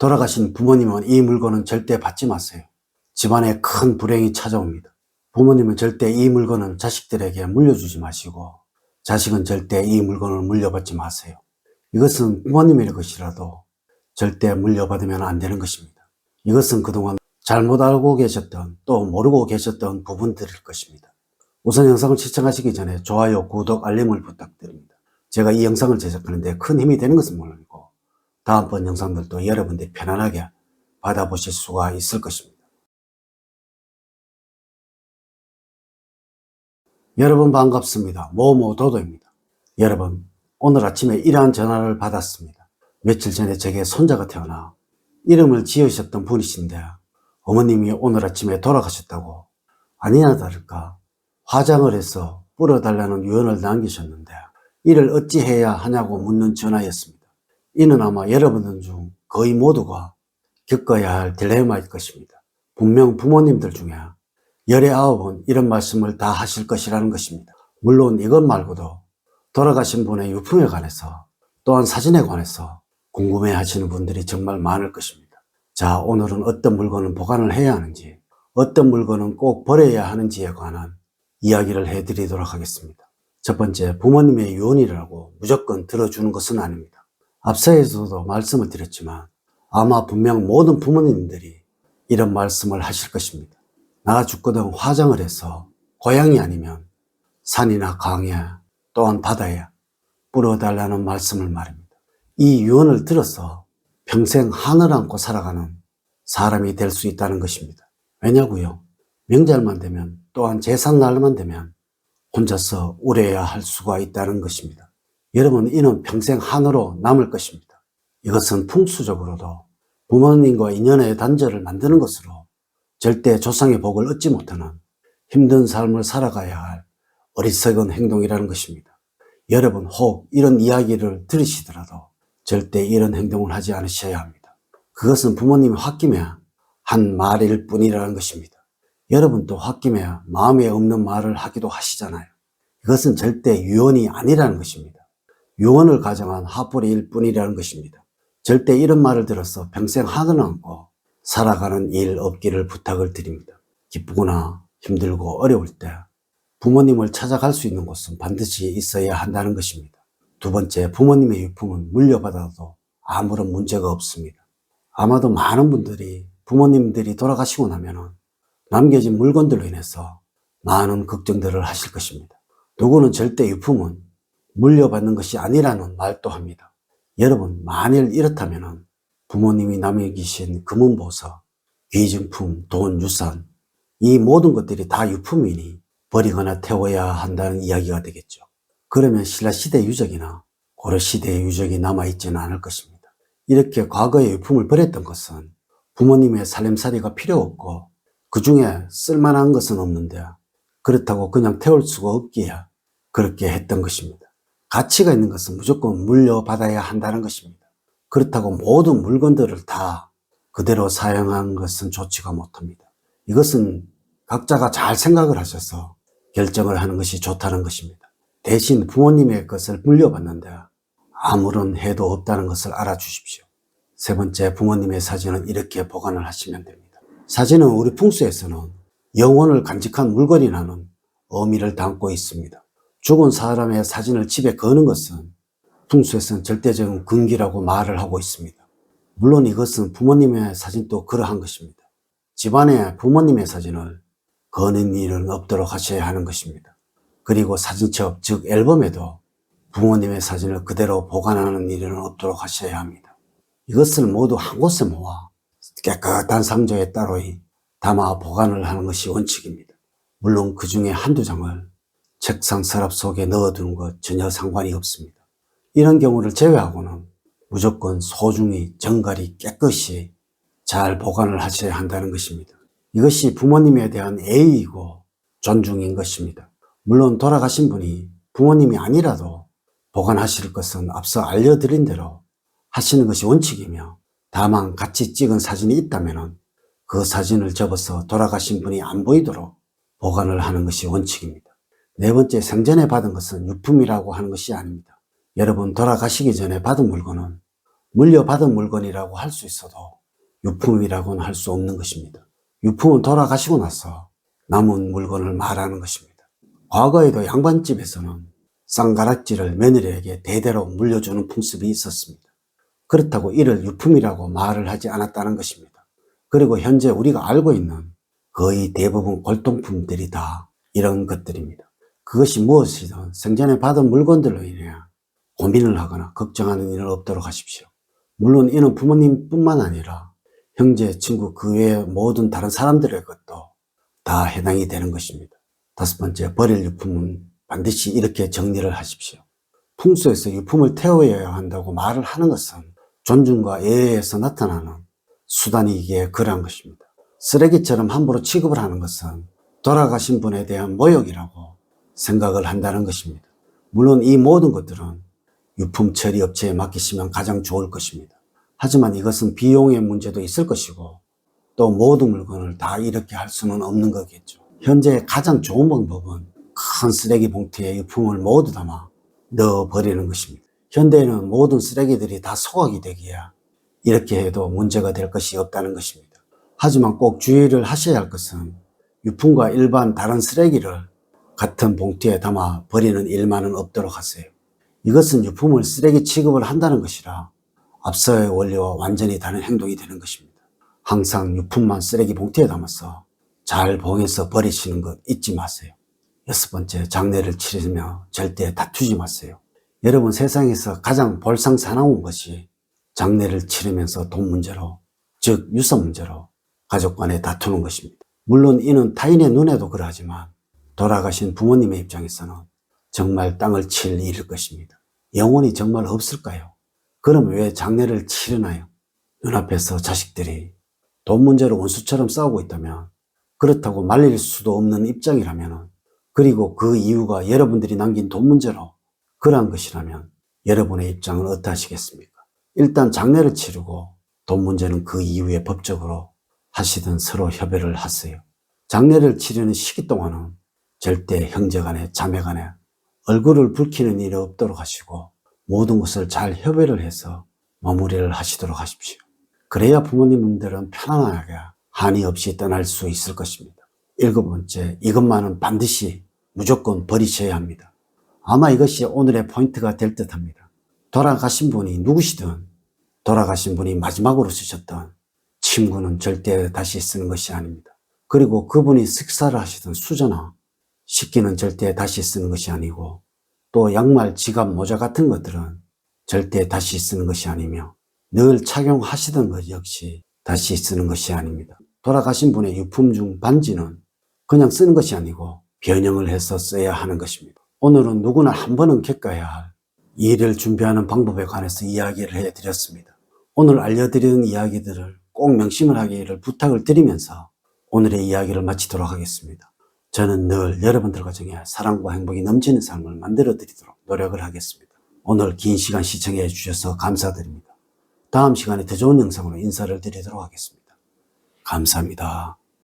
돌아가신 부모님은 이 물건은 절대 받지 마세요. 집안에 큰 불행이 찾아옵니다. 부모님은 절대 이 물건은 자식들에게 물려주지 마시고 자식은 절대 이 물건을 물려받지 마세요. 이것은 부모님의 것이라도 절대 물려받으면 안 되는 것입니다. 이것은 그동안 잘못 알고 계셨던 또 모르고 계셨던 부분들일 것입니다. 우선 영상을 시청하시기 전에 좋아요, 구독, 알림을 부탁드립니다. 제가 이 영상을 제작하는데 큰 힘이 되는 것은 물론이고 다음번 영상들도 여러분들이 편안하게 받아보실 수가 있을 것입니다. 여러분 반갑습니다. 모모도도입니다. 여러분, 오늘 아침에 이러한 전화를 받았습니다. 며칠 전에 제게 손자가 태어나 이름을 지으셨던 분이신데 어머님이 오늘 아침에 돌아가셨다고 아니나 다를까 화장을 해서 뿌려달라는 유언을 남기셨는데 이를 어찌해야 하냐고 묻는 전화였습니다. 이는 아마 여러분들 중 거의 모두가 겪어야 할 딜레마일 것입니다. 분명 부모님들 중에 19은 이런 말씀을 다 하실 것이라는 것입니다. 물론 이것 말고도 돌아가신 분의 유품에 관해서 또한 사진에 관해서 궁금해 하시는 분들이 정말 많을 것입니다. 자, 오늘은 어떤 물건은 보관을 해야 하는지 어떤 물건은 꼭 버려야 하는지에 관한 이야기를 해드리도록 하겠습니다. 첫 번째, 부모님의 유언이라고 무조건 들어주는 것은 아닙니다. 앞서에서도 말씀을 드렸지만 아마 분명 모든 부모님들이 이런 말씀을 하실 것입니다. 나 죽거든 화장을 해서 고향이 아니면 산이나 강에 또한 바다에 뿌려달라는 말씀을 말입니다. 이 유언을 들어서 평생 한을 안고 살아가는 사람이 될 수 있다는 것입니다. 왜냐고요? 명절만 되면 또한 제삿날만 되면 혼자서 우려야 할 수가 있다는 것입니다. 여러분, 이는 평생 한으로 남을 것입니다. 이것은 풍수적으로도 부모님과 인연의 단절을 만드는 것으로 절대 조상의 복을 얻지 못하는 힘든 삶을 살아가야 할 어리석은 행동이라는 것입니다. 여러분, 혹 이런 이야기를 들으시더라도 절대 이런 행동을 하지 않으셔야 합니다. 그것은 부모님의 홧김에 한 말일 뿐이라는 것입니다. 여러분도 홧김에 마음에 없는 말을 하기도 하시잖아요. 이것은 절대 유언이 아니라는 것입니다. 유언을 가정한 화풀이일 뿐이라는 것입니다. 절대 이런 말을 들어서 평생 한을 안고 살아가는 일 없기를 부탁을 드립니다. 기쁘거나 힘들고 어려울 때 부모님을 찾아갈 수 있는 곳은 반드시 있어야 한다는 것입니다. 두 번째, 부모님의 유품은 물려받아도 아무런 문제가 없습니다. 아마도 많은 분들이 부모님들이 돌아가시고 나면은 남겨진 물건들로 인해서 많은 걱정들을 하실 것입니다. 누구는 절대 유품은 물려받는 것이 아니라는 말도 합니다. 여러분, 만일 이렇다면 부모님이 남기신 금은보석, 귀증품, 돈, 유산 이 모든 것들이 다 유품이니 버리거나 태워야 한다는 이야기가 되겠죠. 그러면 신라시대 유적이나 고려시대의 유적이 남아있지는 않을 것입니다. 이렇게 과거의 유품을 버렸던 것은 부모님의 살림살이가 필요 없고 그 중에 쓸만한 것은 없는데 그렇다고 그냥 태울 수가 없기에 그렇게 했던 것입니다. 가치가 있는 것은 무조건 물려받아야 한다는 것입니다. 그렇다고 모든 물건들을 다 그대로 사용한 것은 좋지가 못합니다. 이것은 각자가 잘 생각을 하셔서 결정을 하는 것이 좋다는 것입니다. 대신 부모님의 것을 물려받는데 아무런 해도 없다는 것을 알아주십시오. 세 번째, 부모님의 사진은 이렇게 보관을 하시면 됩니다. 사진은 우리 풍수에서는 영혼을 간직한 물건이라는 의미를 담고 있습니다. 죽은 사람의 사진을 집에 거는 것은 풍수에서는 절대적인 금기라고 말을 하고 있습니다. 물론 이것은 부모님의 사진도 그러한 것입니다. 집안에 부모님의 사진을 거는 일은 없도록 하셔야 하는 것입니다. 그리고 사진첩, 즉 앨범에도 부모님의 사진을 그대로 보관하는 일은 없도록 하셔야 합니다. 이것을 모두 한 곳에 모아 깨끗한 상자에 따로 담아 보관을 하는 것이 원칙입니다. 물론 그 중에 한두 장을 책상 서랍 속에 넣어두는 것 전혀 상관이 없습니다. 이런 경우를 제외하고는 무조건 소중히 정갈히 깨끗이 잘 보관을 하셔야 한다는 것입니다. 이것이 부모님에 대한 예의이고 존중인 것입니다. 물론 돌아가신 분이 부모님이 아니라도 보관하실 것은 앞서 알려드린 대로 하시는 것이 원칙이며 다만 같이 찍은 사진이 있다면 그 사진을 접어서 돌아가신 분이 안 보이도록 보관을 하는 것이 원칙입니다. 네 번째, 생전에 받은 것은 유품이라고 하는 것이 아닙니다. 여러분, 돌아가시기 전에 받은 물건은 물려받은 물건이라고 할 수 있어도 유품이라고는 할 수 없는 것입니다. 유품은 돌아가시고 나서 남은 물건을 말하는 것입니다. 과거에도 양반집에서는 쌍가락지를 며느리에게 대대로 물려주는 풍습이 있었습니다. 그렇다고 이를 유품이라고 말을 하지 않았다는 것입니다. 그리고 현재 우리가 알고 있는 거의 대부분 골동품들이 다 이런 것들입니다. 그것이 무엇이든 생전에 받은 물건들로 인해 고민을 하거나 걱정하는 일은 없도록 하십시오. 물론 이는 부모님뿐만 아니라 형제, 친구, 그 외의 모든 다른 사람들의 것도 다 해당이 되는 것입니다. 다섯 번째, 버릴 유품은 반드시 이렇게 정리를 하십시오. 풍수에서 유품을 태워야 한다고 말을 하는 것은 존중과 예의에서 나타나는 수단이기에 그러한 것입니다. 쓰레기처럼 함부로 취급을 하는 것은 돌아가신 분에 대한 모욕이라고 생각을 한다는 것입니다. 물론 이 모든 것들은 유품 처리 업체에 맡기시면 가장 좋을 것입니다. 하지만 이것은 비용의 문제도 있을 것이고 또 모든 물건을 다 이렇게 할 수는 없는 거겠죠. 현재 가장 좋은 방법은 큰 쓰레기 봉투에 유품을 모두 담아 넣어버리는 것입니다. 현대에는 모든 쓰레기들이 다 소각이 되기에 이렇게 해도 문제가 될 것이 없다는 것입니다. 하지만 꼭 주의를 하셔야 할 것은 유품과 일반 다른 쓰레기를 같은 봉투에 담아 버리는 일만은 없도록 하세요. 이것은 유품을 쓰레기 취급을 한다는 것이라 앞서의 원리와 완전히 다른 행동이 되는 것입니다. 항상 유품만 쓰레기 봉투에 담아서 잘 봉해서 버리시는 것 잊지 마세요. 여섯 번째, 장례를 치르며 절대 다투지 마세요. 여러분, 세상에서 가장 볼상사나운 것이 장례를 치르면서 돈 문제로, 즉 유산 문제로 가족 간에 다투는 것입니다. 물론 이는 타인의 눈에도 그러하지만 돌아가신 부모님의 입장에서는 정말 땅을 칠 일일 것입니다. 영혼이 정말 없을까요? 그럼 왜 장례를 치르나요? 눈앞에서 자식들이 돈 문제로 원수처럼 싸우고 있다면, 그렇다고 말릴 수도 없는 입장이라면, 그리고 그 이유가 여러분들이 남긴 돈 문제로 그러한 것이라면 여러분의 입장은 어떠하시겠습니까? 일단 장례를 치르고 돈 문제는 그 이후에 법적으로 하시든 서로 협의를 하세요. 장례를 치르는 시기 동안은 절대 형제간에 자매간에 얼굴을 붉히는 일이 없도록 하시고 모든 것을 잘 협의를 해서 마무리를 하시도록 하십시오. 그래야 부모님들은 편안하게 한이 없이 떠날 수 있을 것입니다. 일곱 번째, 이것만은 반드시 무조건 버리셔야 합니다. 아마 이것이 오늘의 포인트가 될 듯합니다. 돌아가신 분이 누구시든 돌아가신 분이 마지막으로 쓰셨던 침구는 절대 다시 쓰는 것이 아닙니다. 그리고 그분이 식사를 하시던 수저나 식기는 절대 다시 쓰는 것이 아니고 또 양말, 지갑, 모자 같은 것들은 절대 다시 쓰는 것이 아니며 늘 착용하시던 것 역시 다시 쓰는 것이 아닙니다. 돌아가신 분의 유품 중 반지는 그냥 쓰는 것이 아니고 변형을 해서 써야 하는 것입니다. 오늘은 누구나 한 번은 겪어야 할 일을 준비하는 방법에 관해서 이야기를 해드렸습니다. 오늘 알려드리는 이야기들을 꼭 명심을 하기를 부탁을 드리면서 오늘의 이야기를 마치도록 하겠습니다. 저는 늘 여러분들 가정에 사랑과 행복이 넘치는 삶을 만들어 드리도록 노력을 하겠습니다. 오늘 긴 시간 시청해 주셔서 감사드립니다. 다음 시간에 더 좋은 영상으로 인사를 드리도록 하겠습니다. 감사합니다.